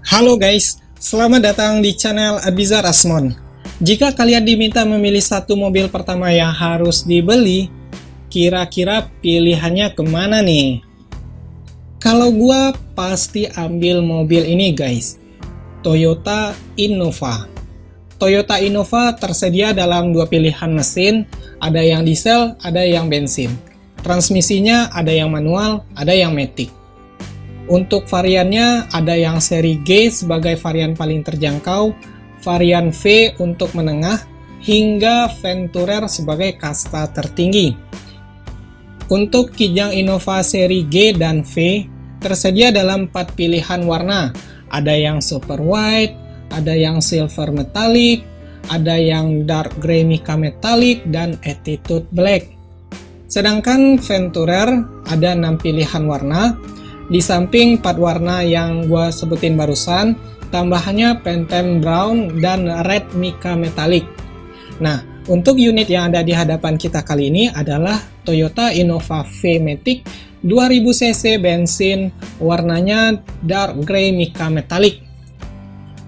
Halo guys, selamat datang di channel Abizar Asmon. Jika kalian diminta memilih satu mobil pertama yang harus dibeli, kira-kira pilihannya kemana nih? Kalau gua pasti ambil mobil ini guys, Toyota Innova. Toyota Innova tersedia dalam dua pilihan mesin, ada yang diesel, ada yang bensin. Transmisinya ada yang manual, ada yang matic. Untuk variannya ada yang seri G sebagai varian paling terjangkau, varian V untuk menengah, hingga Venturer sebagai kasta tertinggi. Untuk Kijang Innova seri G dan V tersedia dalam 4 pilihan warna, ada yang super white, ada yang silver metallic, ada yang dark grey mica metallic, dan attitude black. Sedangkan Venturer ada 6 pilihan warna. Di samping 4 warna yang gua sebutin barusan, tambahannya Pantene Brown dan Red Mica Metallic. Nah, untuk unit yang ada di hadapan kita kali ini adalah Toyota Innova V Matic 2000 cc bensin, warnanya Dark Grey Mica Metallic.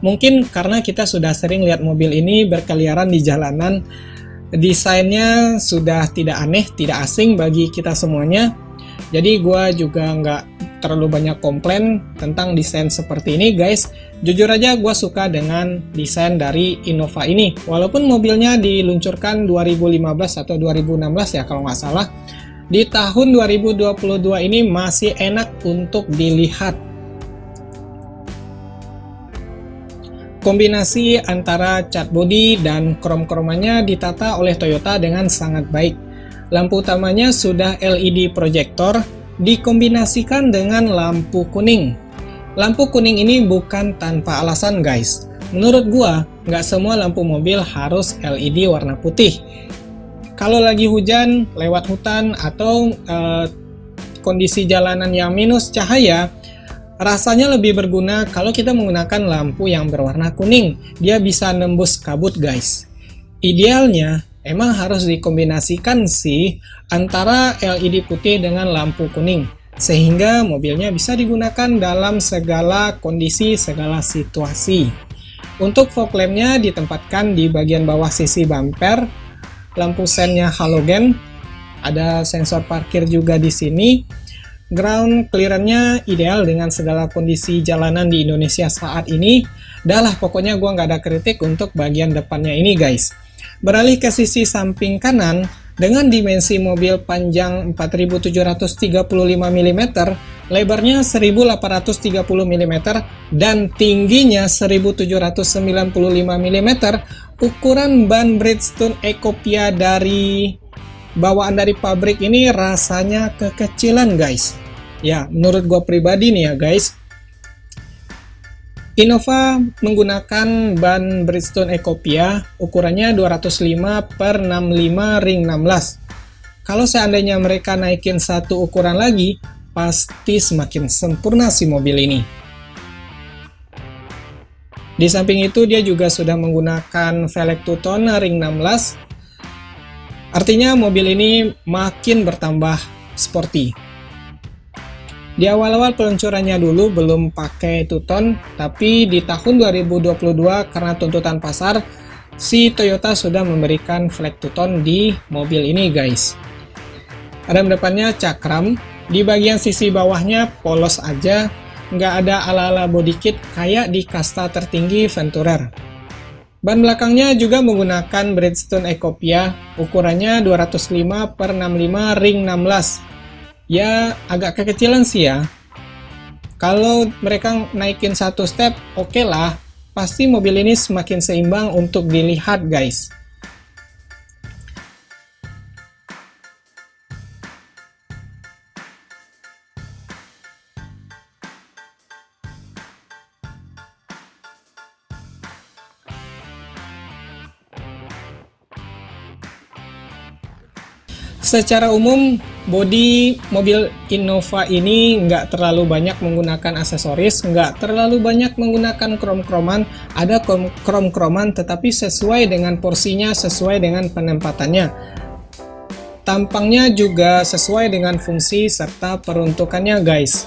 Mungkin karena kita sudah sering lihat mobil ini berkeliaran di jalanan, desainnya sudah tidak aneh, tidak asing bagi kita semuanya. Jadi gua juga nggak terlalu banyak komplain tentang desain seperti ini guys. Jujur aja gue suka dengan desain dari Innova ini, walaupun mobilnya diluncurkan 2015 atau 2016 ya kalau nggak salah. Di tahun 2022 ini masih enak untuk dilihat. Kombinasi antara cat bodi dan krom-kromannya ditata oleh Toyota dengan sangat baik. Lampu utamanya sudah LED proyektor dikombinasikan dengan lampu kuning. Lampu kuning ini bukan tanpa alasan guys. Menurut gua, nggak semua lampu mobil harus LED warna putih. Kalau lagi hujan, lewat hutan, atau kondisi jalanan yang minus cahaya, rasanya lebih berguna kalau kita menggunakan lampu yang berwarna kuning. Dia bisa nembus kabut guys. Idealnya, emang harus dikombinasikan sih antara LED putih dengan lampu kuning, sehingga mobilnya bisa digunakan dalam segala kondisi, segala situasi. Untuk fog lampnya ditempatkan di bagian bawah sisi bumper, lampu sennya halogen, ada sensor parkir juga di sini. Ground clearance-nya ideal dengan segala kondisi jalanan di Indonesia saat ini. Dah lah, pokoknya gua nggak ada kritik untuk bagian depannya ini guys. Beralih ke sisi samping kanan, dengan dimensi mobil panjang 4735 mm, lebarnya 1830 mm, dan tingginya 1795 mm, ukuran ban Bridgestone Ecopia dari bawaan dari pabrik ini rasanya kekecilan guys. Ya, menurut gua pribadi nih ya guys, Innova menggunakan ban Bridgestone Ecopia, ukurannya 205/65 ring 16. Kalau seandainya mereka naikin satu ukuran lagi, pasti semakin sempurna si mobil ini. Di samping itu dia juga sudah menggunakan velg two-tone ring 16. Artinya mobil ini makin bertambah sporty. Di awal-awal peluncurannya dulu belum pakai two-tone, tapi di tahun 2022 karena tuntutan pasar, si Toyota sudah memberikan velg two-tone di mobil ini guys. Rem depannya cakram, di bagian sisi bawahnya polos aja, nggak ada ala-ala body kit kayak di kasta tertinggi Venturer. Ban belakangnya juga menggunakan Bridgestone Ecopia, ukurannya 205/65 ring 16. Ya agak kekecilan sih ya. Kalau mereka naikin satu step, oke lah. Pasti mobil ini semakin seimbang untuk dilihat guys. Secara umum, bodi mobil Innova ini nggak terlalu banyak menggunakan aksesoris, nggak terlalu banyak menggunakan krom-kroman, ada krom-kroman tetapi sesuai dengan porsinya, sesuai dengan penempatannya. Tampangnya juga sesuai dengan fungsi serta peruntukannya guys.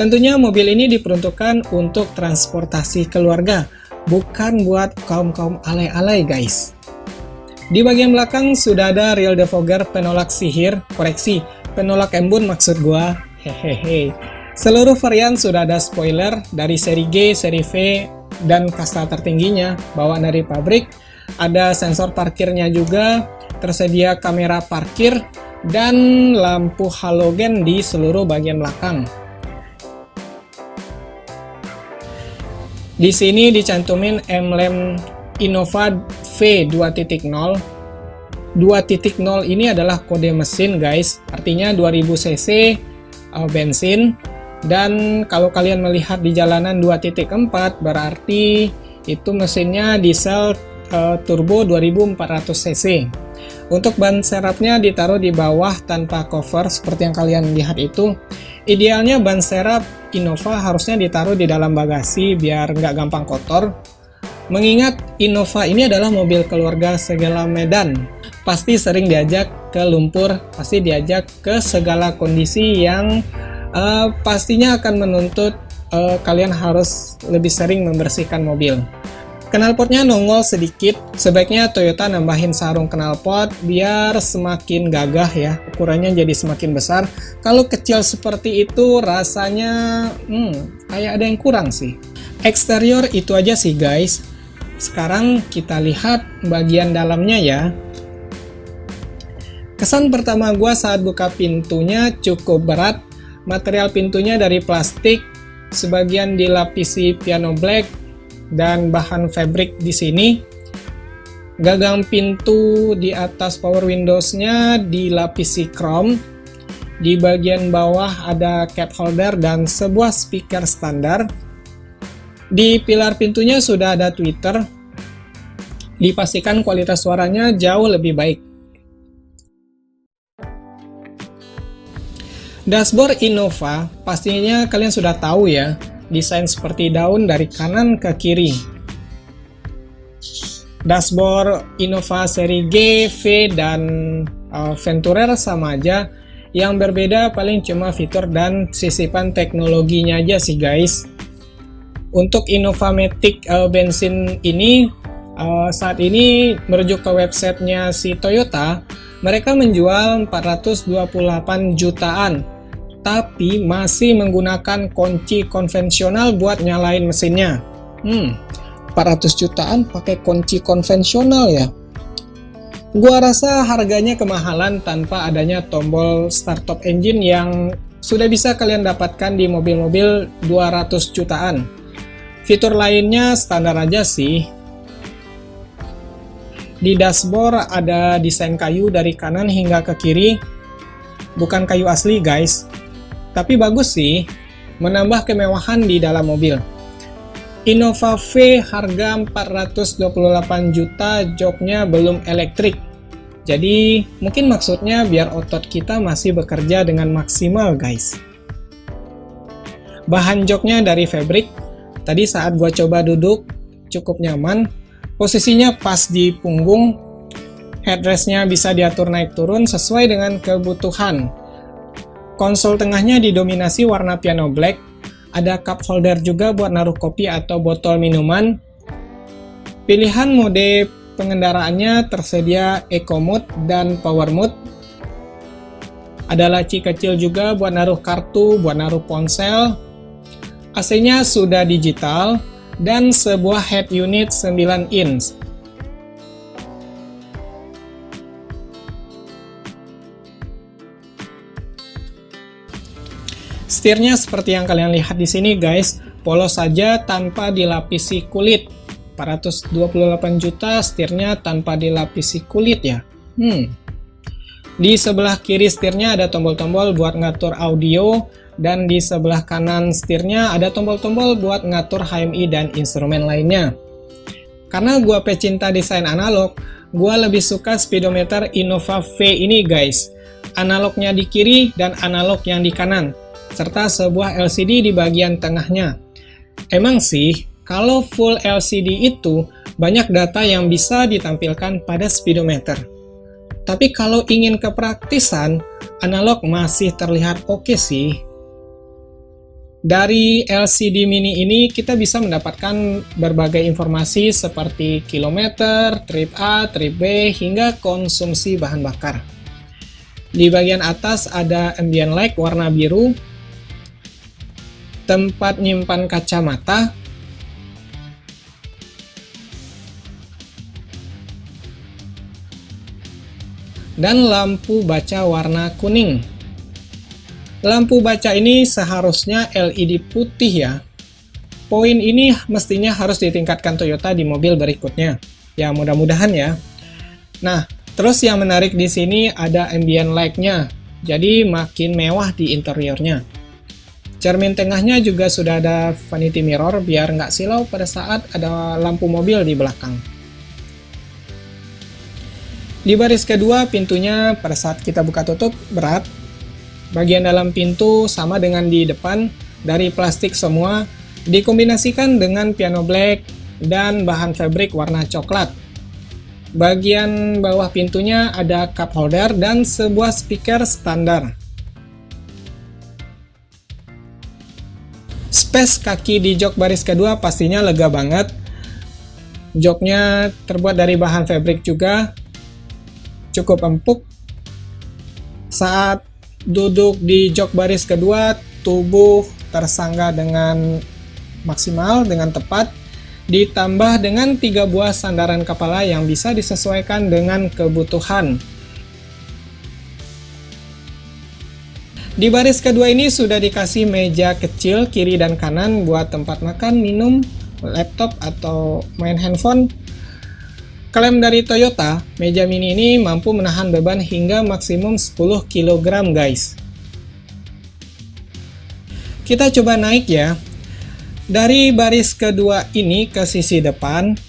Tentunya mobil ini diperuntukkan untuk transportasi keluarga, bukan buat kaum-kaum alay-alay guys. Di bagian belakang sudah ada real defogger penolak sihir, penolak embun maksud gua, hehehe. Seluruh varian sudah ada spoiler dari seri G, seri V, dan kasta tertingginya, bawaan dari pabrik. Ada sensor parkirnya juga, tersedia kamera parkir, dan lampu halogen di seluruh bagian belakang. Di sini dicantumin emblem Innova V 2.0. 2.0 ini adalah kode mesin guys, artinya 2000 cc bensin. Dan kalau kalian melihat di jalanan 2.4 berarti itu mesinnya diesel turbo 2400 cc. Untuk ban serapnya ditaruh di bawah tanpa cover seperti yang kalian lihat itu. Idealnya ban serap Innova harusnya ditaruh di dalam bagasi biar nggak gampang kotor. Mengingat Innova ini adalah mobil keluarga segala medan, pasti sering diajak ke lumpur, pasti diajak ke segala kondisi yang pastinya akan menuntut kalian harus lebih sering membersihkan mobil. Knalpotnya nongol sedikit, sebaiknya Toyota nambahin sarung knalpot biar semakin gagah ya, ukurannya jadi semakin besar. Kalau kecil seperti itu rasanya kayak ada yang kurang sih. Eksterior itu aja sih guys. Sekarang kita lihat bagian dalamnya ya. Kesan pertama gua saat buka pintunya cukup berat. Material pintunya dari plastik, sebagian dilapisi piano black dan bahan fabric di sini. Gagang pintu di atas power windows-nya dilapisi chrome. Di bagian bawah ada cup holder dan sebuah speaker standar. Di pilar pintunya sudah ada tweeter. Dipastikan kualitas suaranya jauh lebih baik. Dashboard Innova pastinya kalian sudah tahu ya, desain seperti daun dari kanan ke kiri. Dashboard Innova seri G, V, dan Venturer sama aja. Yang berbeda paling cuma fitur dan sisipan teknologinya aja sih guys. Untuk Innova Matic bensin ini saat ini merujuk ke websitenya si Toyota, mereka menjual 428 jutaan, tapi masih menggunakan kunci konvensional buat nyalain mesinnya. 400 jutaan pakai kunci konvensional ya? Gua rasa harganya kemahalan tanpa adanya tombol startup engine yang sudah bisa kalian dapatkan di mobil-mobil 200 jutaan. Fitur lainnya standar aja sih. Di dashboard ada desain kayu dari kanan hingga ke kiri. Bukan kayu asli guys, tapi bagus sih, menambah kemewahan di dalam mobil. Innova V harga 428 juta, joknya belum elektrik. Jadi mungkin maksudnya biar otot kita masih bekerja dengan maksimal guys. Bahan joknya dari fabric. Tadi saat gua coba duduk cukup nyaman. Posisinya pas di punggung, headrestnya bisa diatur naik turun sesuai dengan kebutuhan. Konsol tengahnya didominasi warna piano black, ada cup holder juga buat naruh kopi atau botol minuman. Pilihan mode pengendaraannya tersedia Eco Mode dan Power Mode. Ada laci kecil juga buat naruh kartu, buat naruh ponsel. AC-nya sudah digital, dan sebuah head unit 9 inch. Setirnya seperti yang kalian lihat di sini guys, polos saja tanpa dilapisi kulit. 428 juta setirnya tanpa dilapisi kulit ya. Di sebelah kiri setirnya ada tombol-tombol buat ngatur audio, dan di sebelah kanan setirnya ada tombol-tombol buat ngatur HMI dan instrumen lainnya. Karena gua pecinta desain analog, gua lebih suka speedometer Innova V ini guys. Analognya di kiri dan analog yang di kanan, serta sebuah LCD di bagian tengahnya. Emang sih, kalau full LCD itu banyak data yang bisa ditampilkan pada speedometer. Tapi kalau ingin kepraktisan, analog masih terlihat oke sih. Dari LCD mini ini kita bisa mendapatkan berbagai informasi seperti kilometer, trip A, trip B, hingga konsumsi bahan bakar. Di bagian atas ada ambient light warna biru, tempat nyimpan kacamata, dan lampu baca warna kuning. Lampu baca ini seharusnya LED putih ya. Poin ini mestinya harus ditingkatkan Toyota di mobil berikutnya. Ya, mudah-mudahan ya. Nah, terus yang menarik di sini ada ambient light-nya. Jadi makin mewah di interiornya. Cermin tengahnya juga sudah ada vanity mirror biar nggak silau pada saat ada lampu mobil di belakang. Di baris kedua, pintunya pada saat kita buka tutup berat. Bagian dalam pintu sama dengan di depan, dari plastik semua, dikombinasikan dengan piano black dan bahan fabric warna coklat. Bagian bawah pintunya ada cup holder dan sebuah speaker standar. Space kaki di jok baris kedua pastinya lega banget. Joknya terbuat dari bahan fabric juga, cukup empuk. Saat duduk di jok baris kedua, tubuh tersangga dengan maksimal, dengan tepat, ditambah dengan 3 buah sandaran kepala yang bisa disesuaikan dengan kebutuhan. Di baris kedua ini sudah dikasih meja kecil kiri dan kanan buat tempat makan, minum, laptop, atau main handphone. Klaim dari Toyota, meja mini ini mampu menahan beban hingga maksimum 10 kg guys. Kita coba naik ya. Dari baris kedua ini ke sisi depan,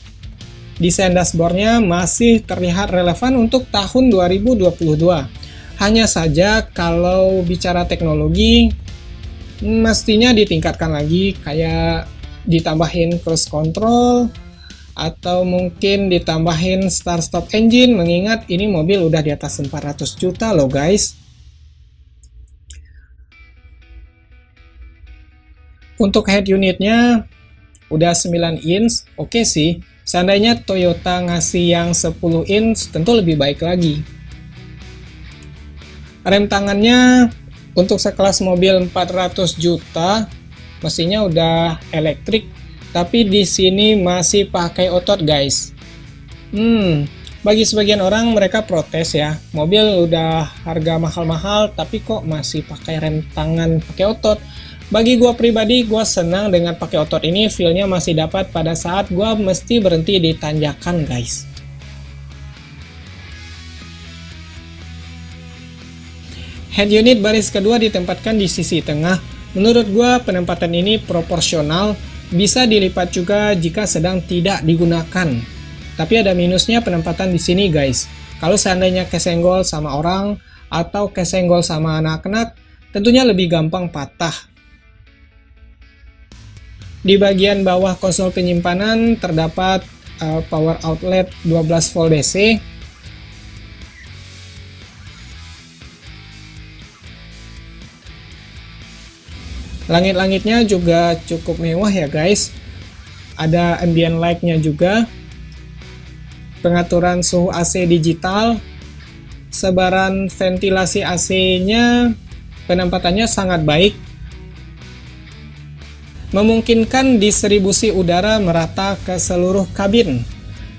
desain dashboardnya masih terlihat relevan untuk tahun 2022. Hanya saja kalau bicara teknologi, mestinya ditingkatkan lagi, kayak ditambahin cruise control, atau mungkin ditambahin start stop engine, mengingat ini mobil udah di atas 400 juta loh guys. Untuk head unitnya udah 9 inch, oke sih. Seandainya Toyota ngasih yang 10 inch tentu lebih baik lagi. Rem tangannya untuk sekelas mobil 400 juta mestinya udah elektrik, tapi di sini masih pakai otot guys. Bagi sebagian orang mereka protes ya, mobil udah harga mahal-mahal tapi kok masih pakai rem tangan pakai otot. Bagi gua pribadi, gua senang dengan pakai otot ini, feel-nya masih dapat pada saat gua mesti berhenti di tanjakan guys. Head unit baris kedua ditempatkan di sisi tengah. Menurut gua penempatan ini proporsional, bisa dilipat juga jika sedang tidak digunakan. Tapi ada minusnya penempatan di sini guys. Kalau seandainya kesenggol sama orang atau kesenggol sama anak-anak, tentunya lebih gampang patah. Di bagian bawah konsol penyimpanan terdapat power outlet 12 volt DC. Langit-langitnya juga cukup mewah ya guys. Ada ambient light-nya juga. Pengaturan suhu AC digital. Sebaran ventilasi AC-nya, penempatannya sangat baik. Memungkinkan distribusi udara merata ke seluruh kabin.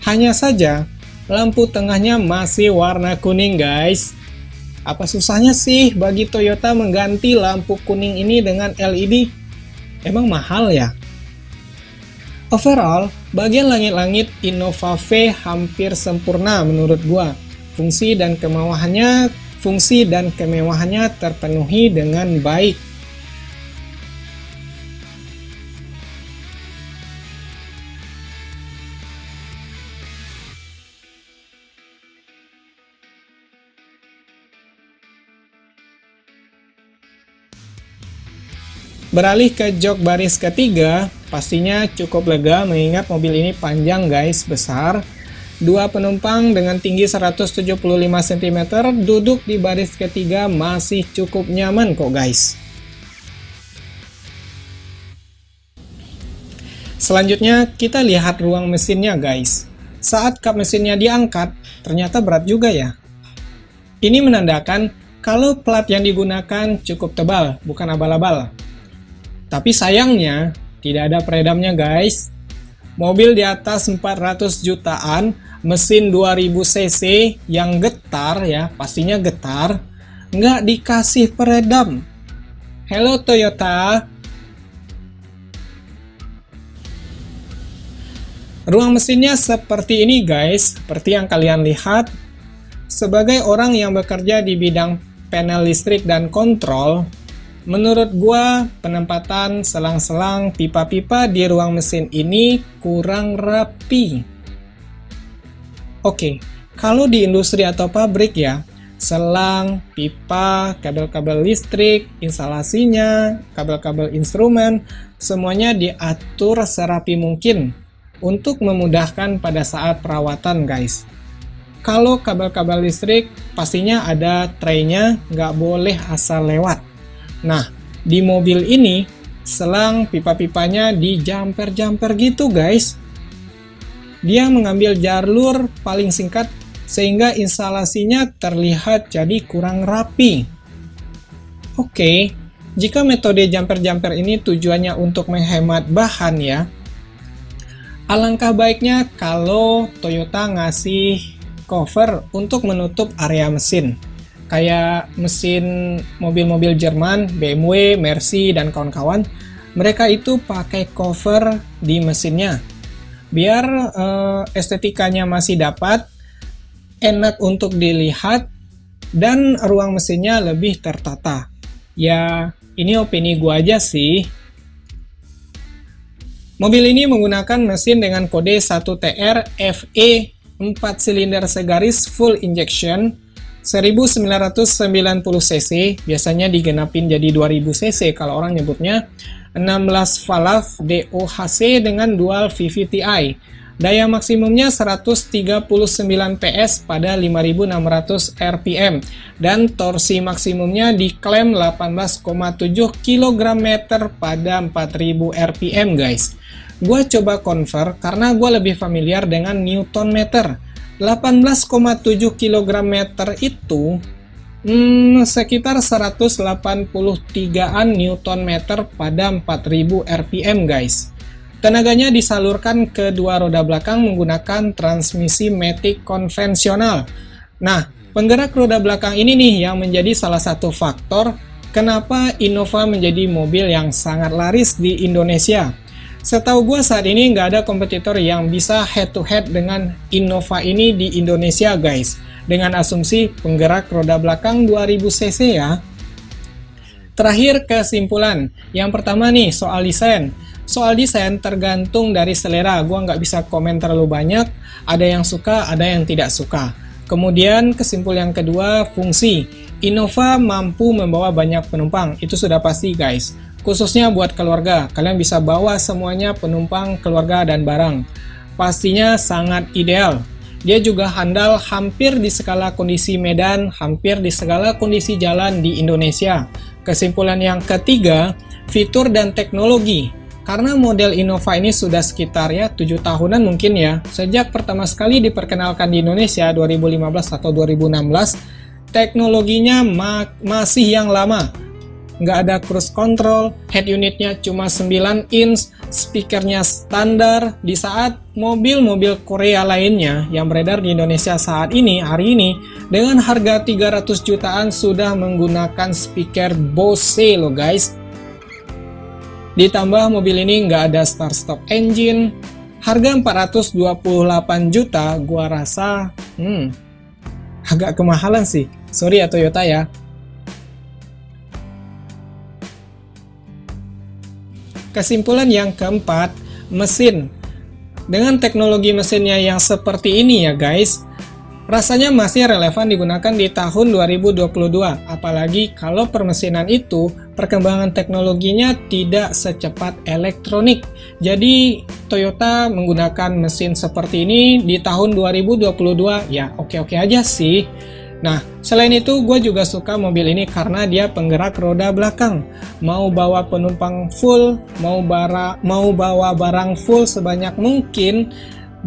Hanya saja, lampu tengahnya masih warna kuning guys. Apa susahnya sih bagi Toyota mengganti lampu kuning ini dengan LED? Emang mahal ya? Overall, bagian langit-langit Innova V hampir sempurna menurut gua. Fungsi dan kemewahannya terpenuhi dengan baik. Beralih ke jok baris ketiga, pastinya cukup lega mengingat mobil ini panjang guys, besar. 2 penumpang dengan tinggi 175 cm duduk di baris ketiga masih cukup nyaman kok guys. Selanjutnya kita lihat ruang mesinnya guys. Saat kap mesinnya diangkat, ternyata berat juga ya. Ini menandakan kalau plat yang digunakan cukup tebal, bukan abal-abal. Tapi sayangnya, tidak ada peredamnya guys. Mobil di atas 400 jutaan, mesin 2000 cc yang getar ya, pastinya getar, nggak dikasih peredam. Hello Toyota. Ruang mesinnya seperti ini guys, seperti yang kalian lihat. Sebagai orang yang bekerja di bidang panel listrik dan kontrol, menurut gua penempatan selang-selang pipa-pipa di ruang mesin ini kurang rapi. Oke, kalau di industri atau pabrik ya, selang, pipa, kabel-kabel listrik, instalasinya, kabel-kabel instrumen, semuanya diatur serapi mungkin untuk memudahkan pada saat perawatan guys. Kalau kabel-kabel listrik pastinya ada traynya, nggak boleh asal lewat. Nah, di mobil ini selang pipa-pipanya di jumper-jumper gitu guys. Dia mengambil jalur paling singkat sehingga instalasinya terlihat jadi kurang rapi. Oke, jika metode jumper-jumper ini tujuannya untuk menghemat bahan ya, alangkah baiknya kalau Toyota ngasih cover untuk menutup area mesin. Kayak mesin mobil-mobil Jerman, BMW, Mercy, dan kawan-kawan, mereka itu pakai cover di mesinnya. Biar estetikanya masih dapat, enak untuk dilihat, dan ruang mesinnya lebih tertata. Ya, ini opini gua aja sih. Mobil ini menggunakan mesin dengan kode 1TR FE 4 silinder segaris full injection 1990 cc, biasanya digenapin jadi 2000 cc kalau orang nyebutnya, 16 valve DOHC dengan dual VVT-i. Daya maksimumnya 139 PS pada 5600 rpm dan torsi maksimumnya diklaim 18,7 kg/m pada 4000 rpm guys. Gua coba convert karena gua lebih familiar dengan Newton meter. 18,7 kg/m itu sekitar 183-an Newton meter pada 4000 rpm guys. Tenaganya disalurkan ke dua roda belakang menggunakan transmisi matic konvensional. Nah, penggerak roda belakang ini nih yang menjadi salah satu faktor kenapa Innova menjadi mobil yang sangat laris di Indonesia. Setahu gue saat ini nggak ada kompetitor yang bisa head to head dengan Innova ini di Indonesia guys. Dengan asumsi penggerak roda belakang 2000 cc ya. Terakhir kesimpulan. Yang pertama nih soal desain. Soal desain tergantung dari selera, gua nggak bisa komen terlalu banyak, ada yang suka, ada yang tidak suka. Kemudian kesimpulan yang kedua, fungsi. Innova mampu membawa banyak penumpang, itu sudah pasti guys. Khususnya buat keluarga, kalian bisa bawa semuanya penumpang, keluarga, dan barang. Pastinya sangat ideal. Dia juga handal hampir di segala kondisi medan, hampir di segala kondisi jalan di Indonesia. Kesimpulan yang ketiga, fitur dan teknologi. Karena model Innova ini sudah sekitar ya 7 tahunan mungkin ya, sejak pertama sekali diperkenalkan di Indonesia 2015 atau 2016, teknologinya masih yang lama. Nggak ada cruise control, head unitnya cuma 9 inch, speakernya standar, di saat mobil-mobil Korea lainnya yang beredar di Indonesia saat ini, hari ini, dengan harga 300 jutaan sudah menggunakan speaker Bose loh guys. Ditambah mobil ini nggak ada start-stop engine, harga 428 juta, gua rasa agak kemahalan sih. Sorry ya Toyota ya. Kesimpulan yang keempat, mesin. Dengan teknologi mesinnya yang seperti ini ya guys, rasanya masih relevan digunakan di tahun 2022, apalagi kalau permesinan itu perkembangan teknologinya tidak secepat elektronik. Jadi Toyota menggunakan mesin seperti ini di tahun 2022 ya oke-oke aja sih. Nah, selain itu gue juga suka mobil ini karena dia penggerak roda belakang. Mau bawa penumpang full, mau bawa barang full sebanyak mungkin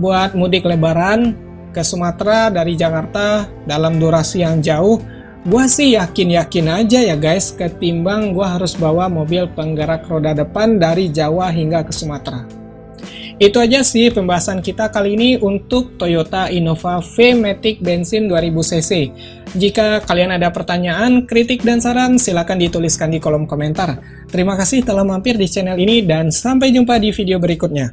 buat mudik lebaran ke Sumatera dari Jakarta dalam durasi yang jauh, gue sih yakin-yakin aja ya guys, ketimbang gue harus bawa mobil penggerak roda depan dari Jawa hingga ke Sumatera. Itu aja sih pembahasan kita kali ini untuk Toyota Innova V-Matic bensin 2000 cc. Jika kalian ada pertanyaan, kritik, dan saran, silahkan dituliskan di kolom komentar. Terima kasih telah mampir di channel ini dan sampai jumpa di video berikutnya.